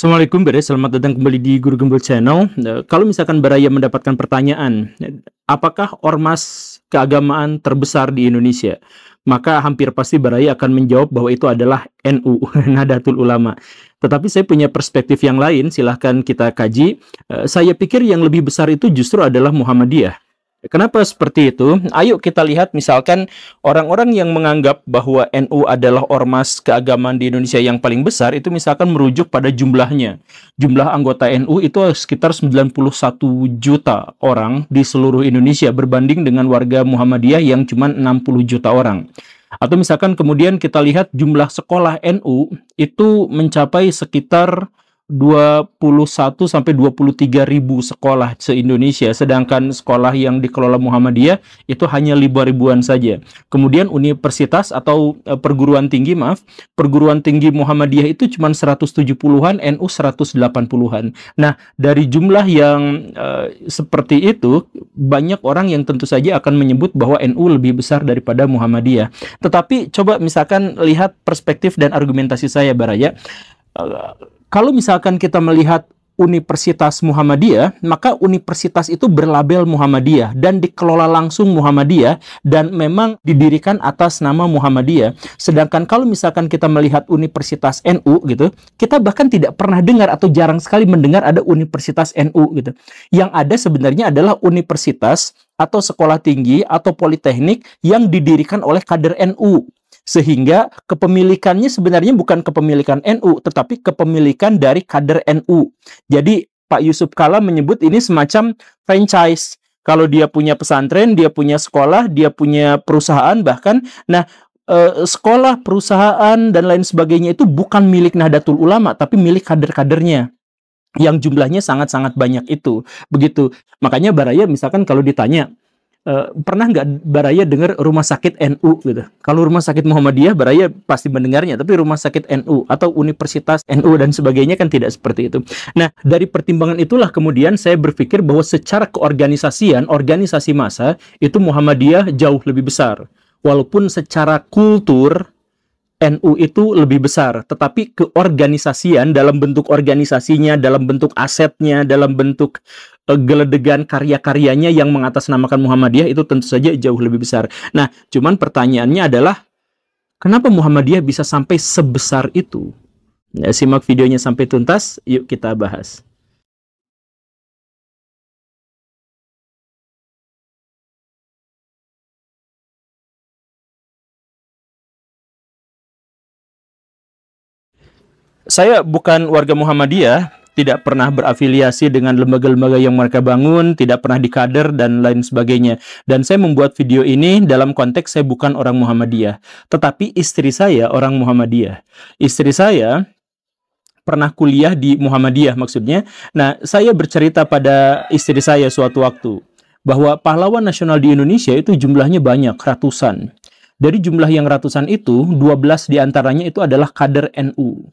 Assalamualaikum Beres, selamat datang kembali di Guru Gembel Channel. Kalau misalkan Baraya mendapatkan pertanyaan, apakah ormas keagamaan terbesar di Indonesia? Maka hampir pasti Baraya akan menjawab bahwa itu adalah NU, Nahdlatul Ulama. Tetapi saya punya perspektif yang lain, silahkan kita kaji. Saya pikir yang lebih besar itu justru adalah Muhammadiyah. Kenapa seperti itu? Ayo kita lihat misalkan orang-orang yang menganggap bahwa NU adalah ormas keagamaan di Indonesia yang paling besar, itu misalkan merujuk pada jumlahnya. Jumlah anggota NU itu sekitar 91 juta orang di seluruh Indonesia berbanding dengan warga Muhammadiyah yang cuma 60 juta orang. Atau misalkan kemudian kita lihat jumlah sekolah NU itu mencapai sekitar 21 sampai 23 ribu sekolah se-Indonesia, sedangkan sekolah yang dikelola Muhammadiyah itu hanya ribuan saja. Kemudian universitas atau perguruan tinggi, perguruan tinggi Muhammadiyah itu cuma 170-an, NU 180-an. Nah, dari jumlah yang seperti itu, banyak orang yang tentu saja akan menyebut bahwa NU lebih besar daripada Muhammadiyah. Tetapi coba misalkan lihat perspektif dan argumentasi saya, Baraya. Kalau misalkan kita melihat Universitas Muhammadiyah, maka universitas itu berlabel Muhammadiyah dan dikelola langsung Muhammadiyah dan memang didirikan atas nama Muhammadiyah. Sedangkan kalau misalkan kita melihat Universitas NU gitu, kita bahkan tidak pernah dengar atau jarang sekali mendengar ada Universitas NU gitu. Yang ada sebenarnya adalah universitas atau sekolah tinggi atau politeknik yang didirikan oleh kader NU. Sehingga kepemilikannya sebenarnya bukan kepemilikan NU, tetapi kepemilikan dari kader NU. Jadi Pak Yusuf Kala menyebut ini semacam franchise. Kalau dia punya pesantren, dia punya sekolah, dia punya perusahaan bahkan. Nah, sekolah, perusahaan, dan lain sebagainya itu bukan milik Nahdlatul Ulama, tapi milik kader-kadernya yang jumlahnya sangat-sangat banyak itu. Begitu. Makanya Baraya misalkan kalau ditanya, pernah nggak Baraya dengar rumah sakit NU gitu? Kalau rumah sakit Muhammadiyah Baraya pasti mendengarnya, tapi rumah sakit NU atau Universitas NU dan sebagainya kan tidak seperti itu. Nah, dari pertimbangan itulah kemudian saya berpikir bahwa secara keorganisasian, organisasi massa itu Muhammadiyah jauh lebih besar. Walaupun secara kultur NU itu lebih besar, tetapi keorganisasian dalam bentuk organisasinya, dalam bentuk asetnya, dalam bentuk geledegan karya-karyanya yang mengatasnamakan Muhammadiyah itu tentu saja jauh lebih besar. Nah, cuman pertanyaannya adalah kenapa Muhammadiyah bisa sampai sebesar itu? Ya, simak videonya sampai tuntas, yuk kita bahas. Saya bukan warga Muhammadiyah, tidak pernah berafiliasi dengan lembaga-lembaga yang mereka bangun, tidak pernah dikader, dan lain sebagainya. Dan saya membuat video ini dalam konteks saya bukan orang Muhammadiyah, tetapi istri saya orang Muhammadiyah. Istri saya pernah kuliah di Muhammadiyah maksudnya. Nah, saya bercerita pada istri saya suatu waktu bahwa pahlawan nasional di Indonesia itu jumlahnya banyak, ratusan. Dari jumlah yang ratusan itu, 12 diantaranya itu adalah kader NU.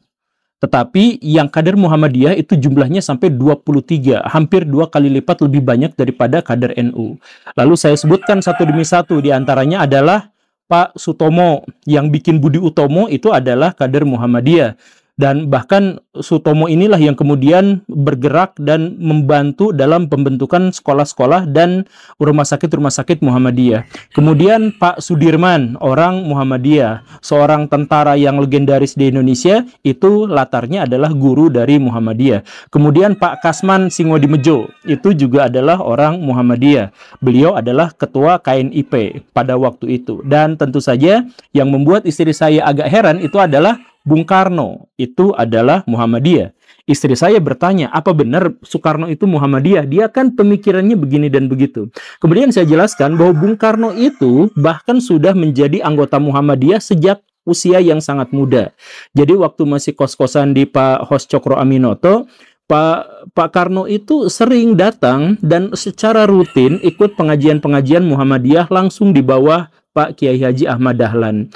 Tetapi yang kader Muhammadiyah itu jumlahnya sampai 23, hampir 2 kali lipat lebih banyak daripada kader NU. Lalu saya sebutkan satu demi satu, diantaranya adalah Pak Sutomo, yang bikin Budi Utomo itu adalah kader Muhammadiyah. Dan bahkan Sutomo inilah yang kemudian bergerak dan membantu dalam pembentukan sekolah-sekolah dan rumah sakit Muhammadiyah. Kemudian Pak Sudirman, orang Muhammadiyah, seorang tentara yang legendaris di Indonesia, itu latarnya adalah guru dari Muhammadiyah. Kemudian Pak Kasman Singodimedjo, itu juga adalah orang Muhammadiyah. Beliau adalah ketua KNIP pada waktu itu. Dan tentu saja yang membuat istri saya agak heran itu adalah Bung Karno itu adalah Muhammadiyah. Istri saya bertanya, apa benar Soekarno itu Muhammadiyah? Dia kan pemikirannya begini dan begitu. Kemudian saya jelaskan bahwa Bung Karno itu bahkan sudah menjadi anggota Muhammadiyah sejak usia yang sangat muda. Jadi waktu masih kos-kosan di Pak Hos Cokro Aminoto, Pak Karno itu sering datang dan secara rutin ikut pengajian-pengajian Muhammadiyah langsung di bawah Pak Kiai Haji Ahmad Dahlan.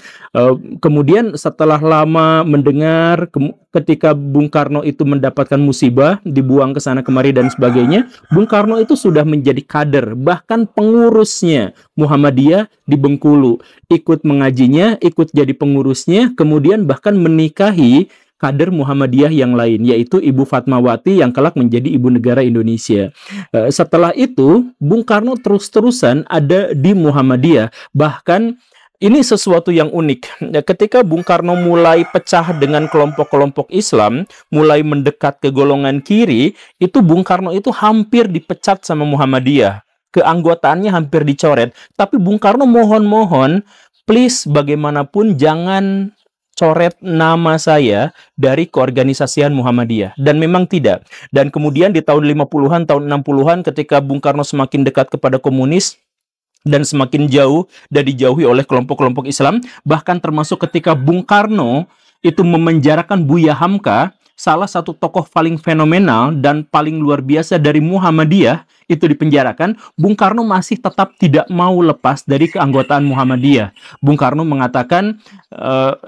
Kemudian setelah lama mendengar ketika Bung Karno itu mendapatkan musibah, dibuang ke sana kemari dan sebagainya, Bung Karno itu sudah menjadi kader, bahkan pengurusnya Muhammadiyah di Bengkulu, ikut mengajinya, ikut jadi pengurusnya, kemudian bahkan menikahi kader Muhammadiyah yang lain, yaitu Ibu Fatmawati yang kelak menjadi Ibu Negara Indonesia. Setelah itu, Bung Karno terus-terusan ada di Muhammadiyah. Bahkan ini sesuatu yang unik. Ketika Bung Karno mulai pecah dengan kelompok-kelompok Islam, mulai mendekat ke golongan kiri, itu Bung Karno itu hampir dipecat sama Muhammadiyah. Keanggotaannya hampir dicoret. Tapi Bung Karno mohon-mohon, please bagaimanapun jangan coret nama saya dari keorganisasian Muhammadiyah. Dan memang tidak. Dan kemudian di tahun 50-an, tahun 60-an ketika Bung Karno semakin dekat kepada komunis, dan semakin jauh dan dijauhi oleh kelompok-kelompok Islam, bahkan termasuk ketika Bung Karno itu memenjarakan Buya Hamka, salah satu tokoh paling fenomenal dan paling luar biasa dari Muhammadiyah, itu dipenjarakan, Bung Karno masih tetap tidak mau lepas dari keanggotaan Muhammadiyah. Bung Karno mengatakan,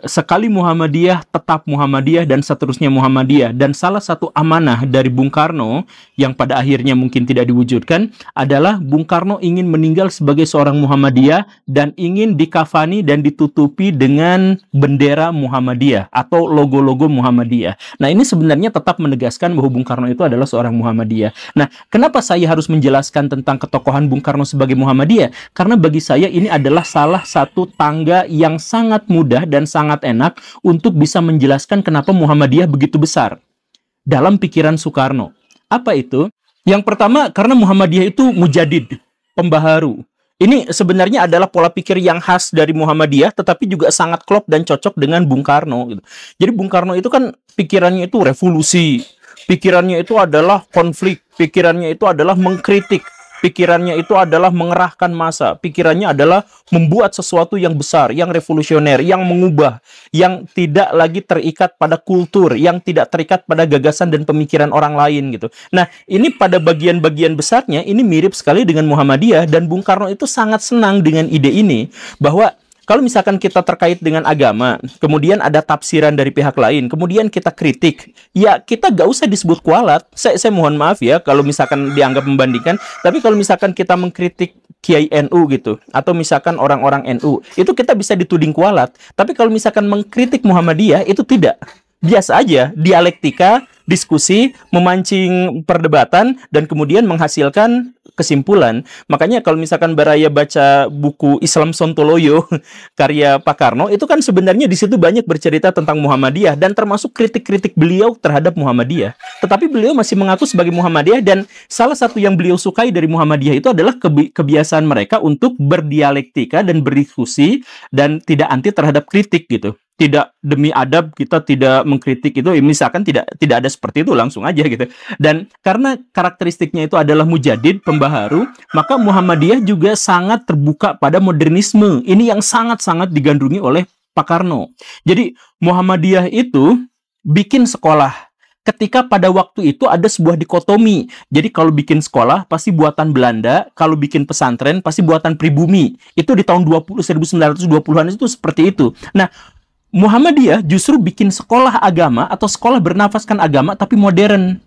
sekali Muhammadiyah, tetap Muhammadiyah, dan seterusnya Muhammadiyah. Dan salah satu amanah dari Bung Karno, yang pada akhirnya mungkin tidak diwujudkan, adalah Bung Karno ingin meninggal sebagai seorang Muhammadiyah, dan ingin dikafani dan ditutupi dengan bendera Muhammadiyah, atau logo-logo Muhammadiyah. Nah, ini sebenarnya tetap menegaskan bahwa Bung Karno itu adalah seorang Muhammadiyah. Nah, kenapa saya harus menjelaskan tentang ketokohan Bung Karno sebagai Muhammadiyah? Karena bagi saya ini adalah salah satu tangga yang sangat mudah dan sangat enak untuk bisa menjelaskan kenapa Muhammadiyah begitu besar dalam pikiran Soekarno. Apa itu? Yang pertama, karena Muhammadiyah itu mujadid, pembaharu. Ini sebenarnya adalah pola pikir yang khas dari Muhammadiyah, tetapi juga sangat klop dan cocok dengan Bung Karno. Gitu. Jadi Bung Karno itu kan pikirannya itu revolusi, pikirannya itu adalah konflik, pikirannya itu adalah mengkritik, pikirannya itu adalah mengerahkan massa, pikirannya adalah membuat sesuatu yang besar, yang revolusioner, yang mengubah, yang tidak lagi terikat pada kultur, yang tidak terikat pada gagasan dan pemikiran orang lain gitu. Nah, ini pada bagian-bagian besarnya ini mirip sekali dengan Muhammadiyah, dan Bung Karno itu sangat senang dengan ide ini, bahwa kalau misalkan kita terkait dengan agama, kemudian ada tafsiran dari pihak lain, kemudian kita kritik, ya kita gak usah disebut kualat. Saya mohon maaf ya kalau misalkan dianggap membandingkan, tapi kalau misalkan kita mengkritik Kiai NU gitu, atau misalkan orang-orang NU, itu kita bisa dituding kualat. Tapi kalau misalkan mengkritik Muhammadiyah, itu tidak. Biasa aja, dialektika, diskusi, memancing perdebatan, dan kemudian menghasilkan kesimpulan. Makanya kalau misalkan Baraya baca buku Islam Sontoloyo karya Pak Karno, itu kan sebenarnya di situ banyak bercerita tentang Muhammadiyah dan termasuk kritik-kritik beliau terhadap Muhammadiyah. Tetapi beliau masih mengaku sebagai Muhammadiyah, dan salah satu yang beliau sukai dari Muhammadiyah itu adalah kebiasaan mereka untuk berdialektika dan berdiskusi dan tidak anti terhadap kritik gitu. Tidak demi adab kita tidak mengkritik itu, misalkan tidak ada seperti itu langsung aja gitu. Dan karena karakteristiknya itu adalah mujadid, pembaharu, maka Muhammadiyah juga sangat terbuka pada modernisme. Ini yang sangat-sangat digandrungi oleh Pak Karno. Jadi Muhammadiyah itu bikin sekolah ketika pada waktu itu ada sebuah dikotomi. Jadi kalau bikin sekolah pasti buatan Belanda, kalau bikin pesantren pasti buatan pribumi. Itu di tahun 1920-an itu seperti itu. Nah, Muhammadiyah justru bikin sekolah agama atau sekolah bernafaskan agama tapi modern,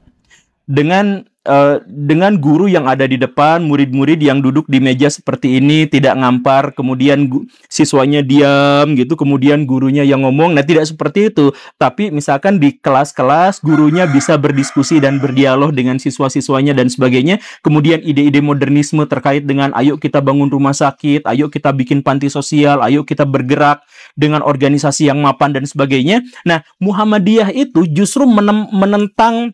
dengan guru yang ada di depan, murid-murid yang duduk di meja seperti ini, tidak ngampar, kemudian siswanya diam gitu, kemudian gurunya yang ngomong. Nah, tidak seperti itu, tapi misalkan di kelas-kelas gurunya bisa berdiskusi dan berdialog dengan siswa-siswanya dan sebagainya. Kemudian ide-ide modernisme terkait dengan ayo kita bangun rumah sakit, ayo kita bikin panti sosial, ayo kita bergerak dengan organisasi yang mapan dan sebagainya. Nah, Muhammadiyah itu justru menentang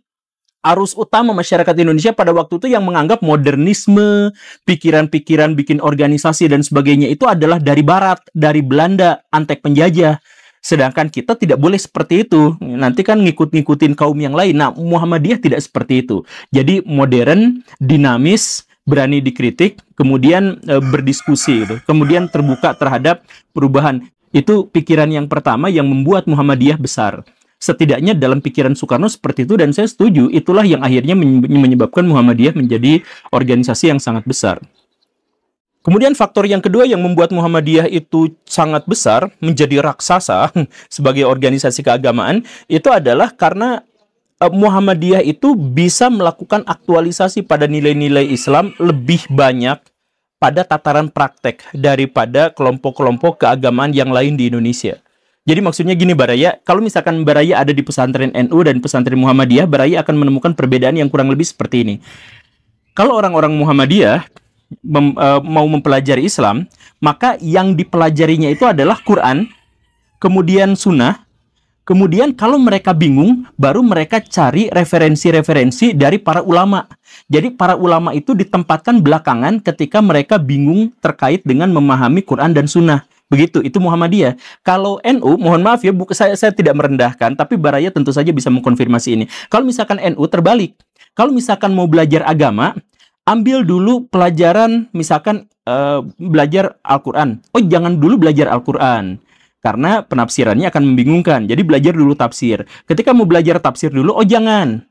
arus utama masyarakat Indonesia pada waktu itu yang menganggap modernisme, pikiran-pikiran bikin organisasi dan sebagainya itu adalah dari barat, dari Belanda, antek penjajah. Sedangkan kita tidak boleh seperti itu. Nanti kan ngikut-ngikutin kaum yang lain. Nah, Muhammadiyah tidak seperti itu. Jadi modern, dinamis, berani dikritik, kemudian berdiskusi gitu. Kemudian terbuka terhadap perubahan. Itu pikiran yang pertama yang membuat Muhammadiyah besar. Setidaknya dalam pikiran Soekarno seperti itu, dan saya setuju, itulah yang akhirnya menyebabkan Muhammadiyah menjadi organisasi yang sangat besar. Kemudian faktor yang kedua yang membuat Muhammadiyah itu sangat besar, menjadi raksasa sebagai organisasi keagamaan, itu adalah karena Muhammadiyah itu bisa melakukan aktualisasi pada nilai-nilai Islam lebih banyak pada tataran praktek daripada kelompok-kelompok keagamaan yang lain di Indonesia. Jadi maksudnya gini Baraya, kalau misalkan Baraya ada di pesantren NU dan pesantren Muhammadiyah, Baraya akan menemukan perbedaan yang kurang lebih seperti ini. Kalau orang-orang Muhammadiyah mau mempelajari Islam, maka yang dipelajarinya itu adalah Quran, kemudian Sunnah, kemudian kalau mereka bingung, baru mereka cari referensi-referensi dari para ulama. Jadi para ulama itu ditempatkan belakangan ketika mereka bingung terkait dengan memahami Quran dan Sunnah. Begitu, itu Muhammadiyah. Kalau NU, mohon maaf ya, saya tidak merendahkan, tapi Baraya tentu saja bisa mengkonfirmasi ini. Kalau misalkan NU terbalik, kalau misalkan mau belajar agama, ambil dulu pelajaran, misalkan belajar Al-Quran. Oh, jangan dulu belajar Al-Quran, karena penafsirannya akan membingungkan. Jadi belajar dulu tafsir. Ketika mau belajar tafsir dulu, oh jangan,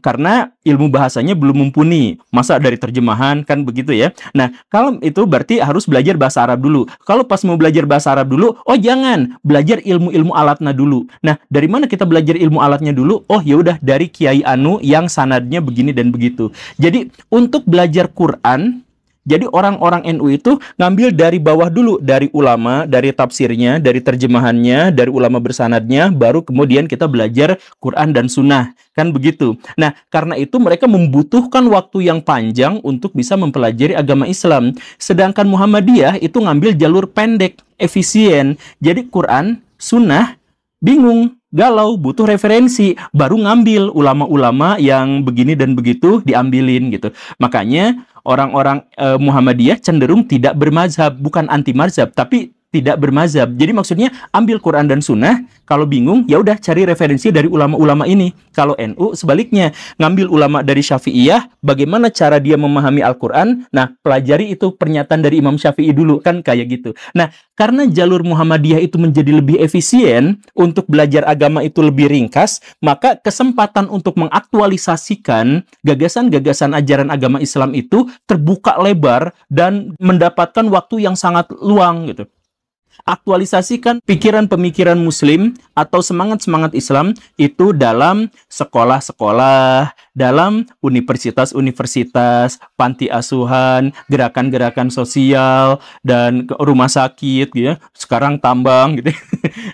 karena ilmu bahasanya belum mumpuni. Masa dari terjemahan, kan begitu ya. Nah, kalau itu berarti harus belajar bahasa Arab dulu. Kalau pas mau belajar bahasa Arab dulu, oh jangan, belajar ilmu-ilmu alatnya dulu. Nah, dari mana kita belajar ilmu alatnya dulu? Oh ya udah, dari Kiai Anu yang sanadnya begini dan begitu. Jadi untuk belajar Quran, jadi orang-orang NU itu ngambil dari bawah dulu, dari ulama, dari tafsirnya, dari terjemahannya, dari ulama bersanadnya, baru kemudian kita belajar Quran dan Sunnah, kan begitu. Nah, karena itu mereka membutuhkan waktu yang panjang untuk bisa mempelajari agama Islam. Sedangkan Muhammadiyah itu ngambil jalur pendek, efisien. Jadi Quran, Sunnah, bingung, galau, butuh referensi, baru ngambil ulama-ulama yang begini dan begitu, diambilin gitu. Makanya orang-orang Muhammadiyah cenderung tidak bermazhab, bukan anti mazhab, tapi tidak bermazhab. Jadi maksudnya ambil Quran dan Sunnah, kalau bingung ya udah cari referensi dari ulama-ulama ini. Kalau NU sebaliknya, ngambil ulama dari Syafi'iyah, bagaimana cara dia memahami Al-Quran, nah pelajari itu pernyataan dari Imam Syafi'i dulu, kan kayak gitu. Nah, karena jalur Muhammadiyah itu menjadi lebih efisien, untuk belajar agama itu lebih ringkas, maka kesempatan untuk mengaktualisasikan gagasan-gagasan ajaran agama Islam itu terbuka lebar dan mendapatkan waktu yang sangat luang gitu. Aktualisasikan pikiran-pemikiran Muslim atau semangat-semangat Islam itu dalam sekolah-sekolah, dalam universitas-universitas, panti asuhan, gerakan-gerakan sosial, dan rumah sakit, gitu ya. Sekarang tambang, gitu,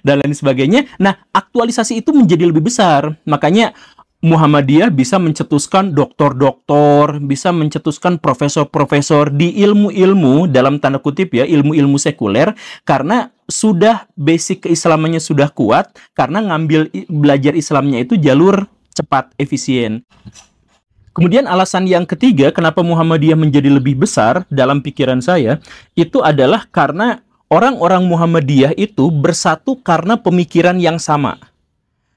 dan lain sebagainya. Nah, aktualisasi itu menjadi lebih besar. Makanya Muhammadiyah bisa mencetuskan doktor-doktor, bisa mencetuskan profesor-profesor di ilmu-ilmu, dalam tanda kutip ya, ilmu-ilmu sekuler, karena sudah basic keislamannya sudah kuat, karena ngambil belajar Islamnya itu jalur cepat, efisien. Kemudian alasan yang ketiga, kenapa Muhammadiyah menjadi lebih besar dalam pikiran saya, itu adalah karena orang-orang Muhammadiyah itu bersatu karena pemikiran yang sama.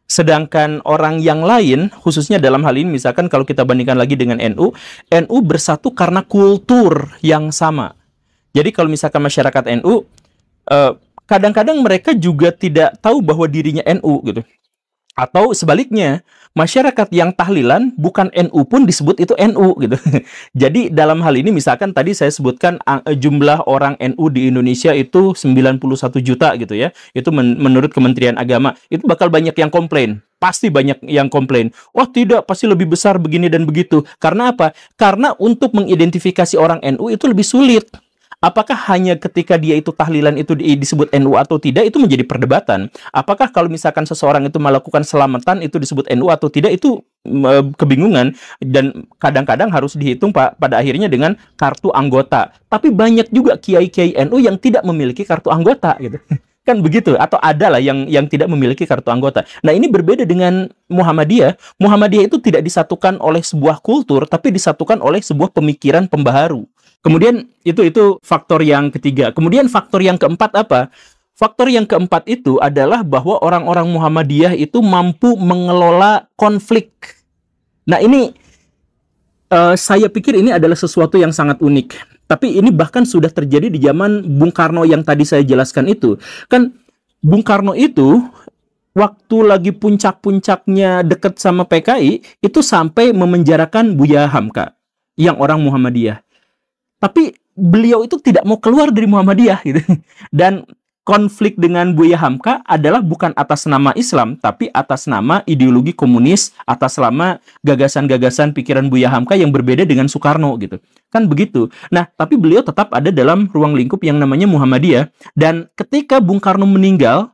Sedangkan orang yang lain, khususnya dalam hal ini, misalkan kalau kita bandingkan lagi dengan NU, NU bersatu karena kultur yang sama. Jadi kalau misalkan masyarakat NU, kadang-kadang mereka juga tidak tahu bahwa dirinya NU gitu. Atau sebaliknya, masyarakat yang tahlilan bukan NU pun disebut itu NU gitu. Jadi dalam hal ini misalkan tadi saya sebutkan jumlah orang NU di Indonesia itu 91 juta gitu ya. Itu menurut Kementerian Agama. Itu bakal banyak yang komplain. Pasti banyak yang komplain. Wah tidak, pasti lebih besar begini dan begitu. Karena apa? Karena untuk mengidentifikasi orang NU itu lebih sulit. Apakah hanya ketika dia itu tahlilan itu disebut NU atau tidak, itu menjadi perdebatan. Apakah kalau misalkan seseorang itu melakukan selamatan itu disebut NU atau tidak, itu kebingungan. Dan kadang-kadang harus dihitung pada akhirnya dengan kartu anggota. Tapi banyak juga kiai-kiai NU yang tidak memiliki kartu anggota gitu. Kan begitu, atau ada lah yang tidak memiliki kartu anggota. Nah, ini berbeda dengan Muhammadiyah. Muhammadiyah itu tidak disatukan oleh sebuah kultur, tapi disatukan oleh sebuah pemikiran pembaharu. Kemudian itu faktor yang ketiga. Kemudian faktor yang keempat apa? Faktor yang keempat itu adalah bahwa orang-orang Muhammadiyah itu mampu mengelola konflik. Nah, ini saya pikir ini adalah sesuatu yang sangat unik. Tapi ini bahkan sudah terjadi di zaman Bung Karno yang tadi saya jelaskan itu. Kan Bung Karno itu waktu lagi puncak-puncaknya dekat sama PKI, itu sampai memenjarakan Buya Hamka yang orang Muhammadiyah. Tapi beliau itu tidak mau keluar dari Muhammadiyah gitu. Dan konflik dengan Buya Hamka adalah bukan atas nama Islam, tapi atas nama ideologi komunis, atas nama gagasan-gagasan pikiran Buya Hamka yang berbeda dengan Soekarno gitu. Kan begitu. Nah, tapi beliau tetap ada dalam ruang lingkup yang namanya Muhammadiyah. Dan ketika Bung Karno meninggal,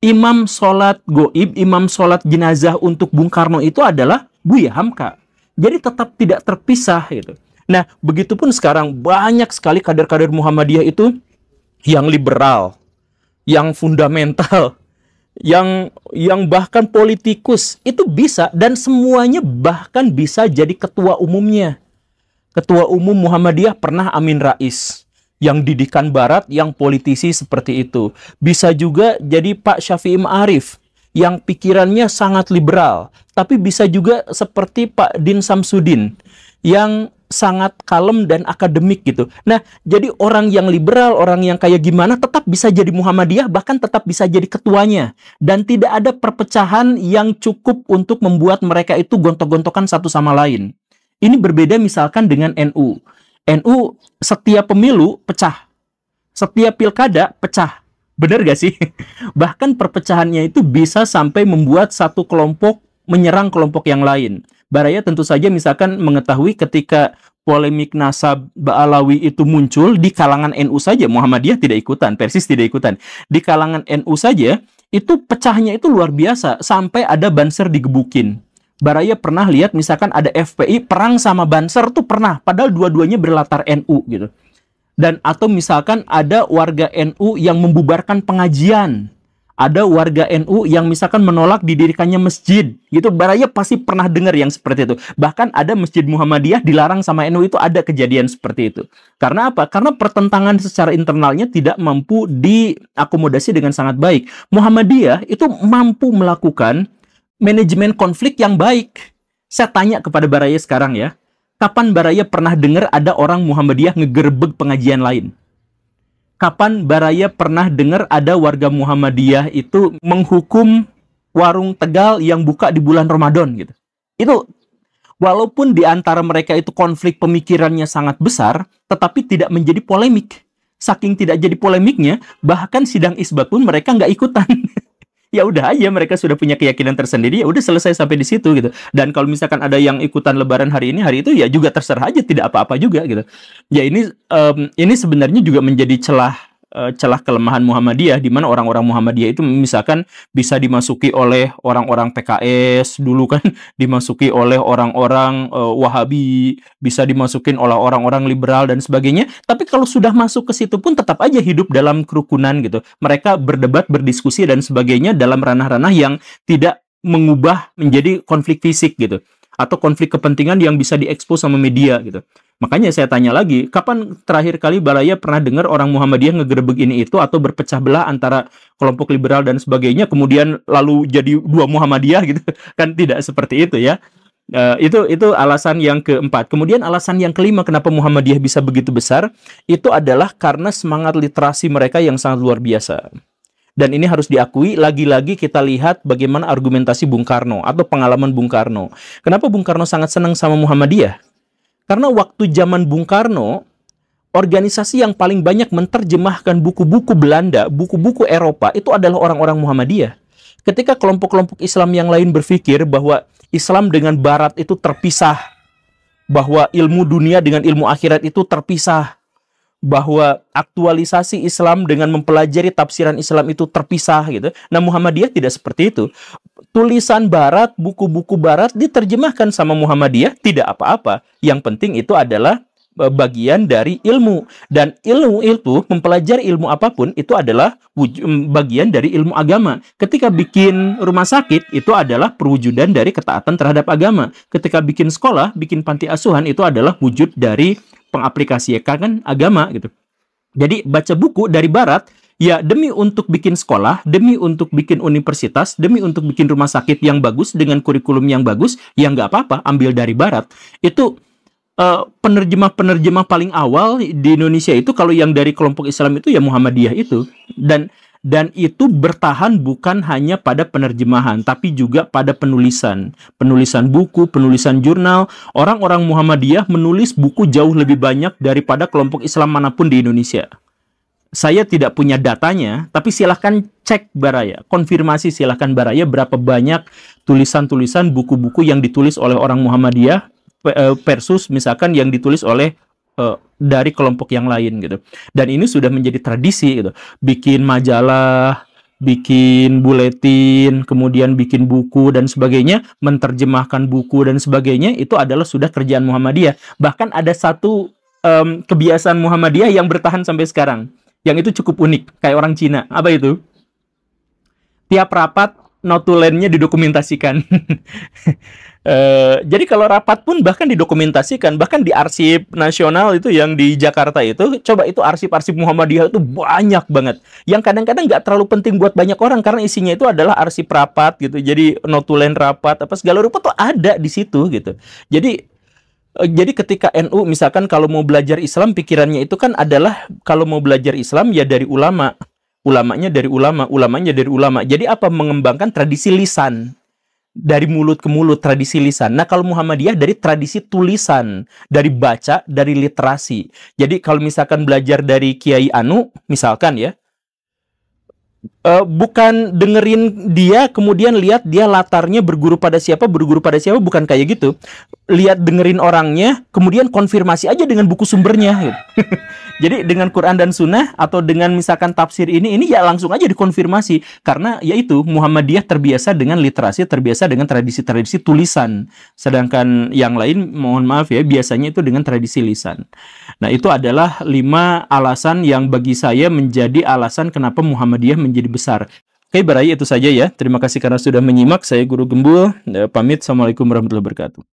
Imam sholat goib, imam sholat jenazah untuk Bung Karno itu adalah Buya Hamka. Jadi tetap tidak terpisah gitu. Nah, begitupun sekarang banyak sekali kader-kader Muhammadiyah itu yang liberal, yang fundamental, yang bahkan politikus itu bisa, dan semuanya bahkan bisa jadi ketua umumnya. Ketua umum Muhammadiyah pernah Amin Rais, yang didikan barat, yang politisi seperti itu. Bisa juga jadi Pak Syafi'i Ma'arif, yang pikirannya sangat liberal. Tapi bisa juga seperti Pak Din Samsudin, yang sangat kalem dan akademik gitu. Nah, jadi orang yang liberal, orang yang kayak gimana tetap bisa jadi Muhammadiyah, bahkan tetap bisa jadi ketuanya. Dan tidak ada perpecahan yang cukup untuk membuat mereka itu gontok-gontokan satu sama lain. Ini berbeda misalkan dengan NU. NU setiap pemilu pecah, setiap pilkada pecah. Bener gak sih? Bahkan perpecahannya itu bisa sampai membuat satu kelompok menyerang kelompok yang lain. Baraya tentu saja misalkan mengetahui ketika polemik nasab Ba'alawi itu muncul di kalangan NU saja, Muhammadiyah tidak ikutan, Persis tidak ikutan. Di kalangan NU saja, itu pecahnya itu luar biasa, sampai ada Banser digebukin. Baraya pernah lihat misalkan ada FPI perang sama Banser tuh pernah, padahal dua-duanya berlatar NU gitu. Dan atau misalkan ada warga NU yang membubarkan pengajian, ada warga NU yang misalkan menolak didirikannya masjid gitu. Baraya pasti pernah dengar yang seperti itu. Bahkan ada masjid Muhammadiyah dilarang sama NU, itu ada kejadian seperti itu. Karena apa? Karena pertentangan secara internalnya tidak mampu diakomodasi dengan sangat baik. Muhammadiyah itu mampu melakukan manajemen konflik yang baik. Saya tanya kepada Baraya sekarang ya, kapan Baraya pernah dengar ada orang Muhammadiyah ngegerebek pengajian lain? Kapan Baraya pernah dengar ada warga Muhammadiyah itu menghukum warung Tegal yang buka di bulan Ramadan gitu? Itu walaupun di antara mereka itu konflik pemikirannya sangat besar, tetapi tidak menjadi polemik. Saking tidak jadi polemiknya, bahkan sidang isbat pun mereka nggak ikutan. Ya udah aja, mereka sudah punya keyakinan tersendiri, ya udah selesai sampai di situ gitu. Dan kalau misalkan ada yang ikutan lebaran hari ini, hari itu ya juga terserah aja, tidak apa-apa juga gitu. Ya ini sebenarnya juga menjadi celah kelemahan Muhammadiyah, di mana orang-orang Muhammadiyah itu misalkan bisa dimasuki oleh orang-orang PKS dulu kan, dimasuki oleh orang-orang Wahabi, bisa dimasukin oleh orang-orang liberal dan sebagainya. Tapi kalau sudah masuk ke situ pun tetap aja hidup dalam kerukunan gitu. Mereka berdebat, berdiskusi dan sebagainya dalam ranah-ranah yang tidak mengubah menjadi konflik fisik gitu, atau konflik kepentingan yang bisa diekspos sama media gitu. Makanya saya tanya lagi, kapan terakhir kali Baraya pernah dengar orang Muhammadiyah ngegerebek ini itu, atau berpecah belah antara kelompok liberal dan sebagainya, kemudian lalu jadi dua Muhammadiyah gitu? Kan tidak seperti itu ya. Itu alasan yang keempat. Kemudian alasan yang kelima kenapa Muhammadiyah bisa begitu besar, itu adalah karena semangat literasi mereka yang sangat luar biasa. Dan ini harus diakui, lagi-lagi kita lihat bagaimana argumentasi Bung Karno atau pengalaman Bung Karno. Kenapa Bung Karno sangat senang sama Muhammadiyah? Karena waktu zaman Bung Karno, organisasi yang paling banyak menerjemahkan buku-buku Belanda, buku-buku Eropa, itu adalah orang-orang Muhammadiyah. Ketika kelompok-kelompok Islam yang lain berpikir bahwa Islam dengan Barat itu terpisah, bahwa ilmu dunia dengan ilmu akhirat itu terpisah, bahwa aktualisasi Islam dengan mempelajari tafsiran Islam itu terpisah gitu. Nah, Muhammadiyah tidak seperti itu. Tulisan Barat, buku-buku Barat diterjemahkan sama Muhammadiyah, tidak apa-apa. Yang penting itu adalah bagian dari ilmu. Dan ilmu itu, mempelajari ilmu apapun, itu adalah bagian dari ilmu agama. Ketika bikin rumah sakit, itu adalah perwujudan dari ketaatan terhadap agama. Ketika bikin sekolah, bikin panti asuhan, itu adalah wujud dari pengaplikasikan agama gitu. Jadi baca buku dari Barat, ya demi untuk bikin sekolah, demi untuk bikin universitas, demi untuk bikin rumah sakit yang bagus dengan kurikulum yang bagus, ya nggak apa-apa, ambil dari Barat. Itu penerjemah-penerjemah paling awal di Indonesia itu, kalau yang dari kelompok Islam itu ya Muhammadiyah itu. Dan itu bertahan bukan hanya pada penerjemahan, tapi juga pada penulisan. Penulisan buku, penulisan jurnal. Orang-orang Muhammadiyah menulis buku jauh lebih banyak daripada kelompok Islam manapun di Indonesia. Saya tidak punya datanya, tapi silahkan cek Baraya. Konfirmasi silahkan Baraya berapa banyak tulisan-tulisan buku-buku yang ditulis oleh orang Muhammadiyah versus misalkan yang ditulis oleh dari kelompok yang lain gitu. Dan ini sudah menjadi tradisi gitu. Bikin majalah, bikin buletin, kemudian bikin buku dan sebagainya, menerjemahkan buku dan sebagainya, itu adalah sudah kerjaan Muhammadiyah. Bahkan ada satu kebiasaan Muhammadiyah yang bertahan sampai sekarang, yang itu cukup unik, kayak orang Cina. Apa itu? Tiap rapat notulennya didokumentasikan. Jadi kalau rapat pun bahkan didokumentasikan, bahkan di arsip nasional itu yang di Jakarta itu, coba itu arsip-arsip Muhammadiyah itu banyak banget. Yang kadang-kadang nggak terlalu penting buat banyak orang karena isinya itu adalah arsip rapat gitu. Jadi notulen rapat apa segala rupa tuh ada di situ gitu. Jadi ketika NU misalkan kalau mau belajar Islam pikirannya itu kan adalah kalau mau belajar Islam ya dari ulama. Ulamanya dari ulama, ulamanya dari ulama. Jadi apa? Mengembangkan tradisi lisan. Dari mulut ke mulut, tradisi lisan. Nah, kalau Muhammadiyah dari tradisi tulisan, dari baca, dari literasi. Jadi kalau misalkan belajar dari Kiai Anu, misalkan ya, bukan dengerin dia, kemudian lihat dia latarnya berguru pada siapa, bukan kayak gitu. Lihat dengerin orangnya, kemudian konfirmasi aja dengan buku sumbernya. Gitu. Jadi dengan Quran dan Sunnah atau dengan misalkan tafsir ini ya langsung aja dikonfirmasi. Karena yaitu Muhammadiyah terbiasa dengan literasi, terbiasa dengan tradisi-tradisi tulisan. Sedangkan yang lain, mohon maaf ya, biasanya itu dengan tradisi lisan. Nah, itu adalah 5 alasan yang bagi saya menjadi alasan kenapa Muhammadiyah menjadi besar. Oke, Barai, itu saja ya. Terima kasih karena sudah menyimak. Saya Guru Gembul. Pamit. Assalamualaikum warahmatullahi wabarakatuh.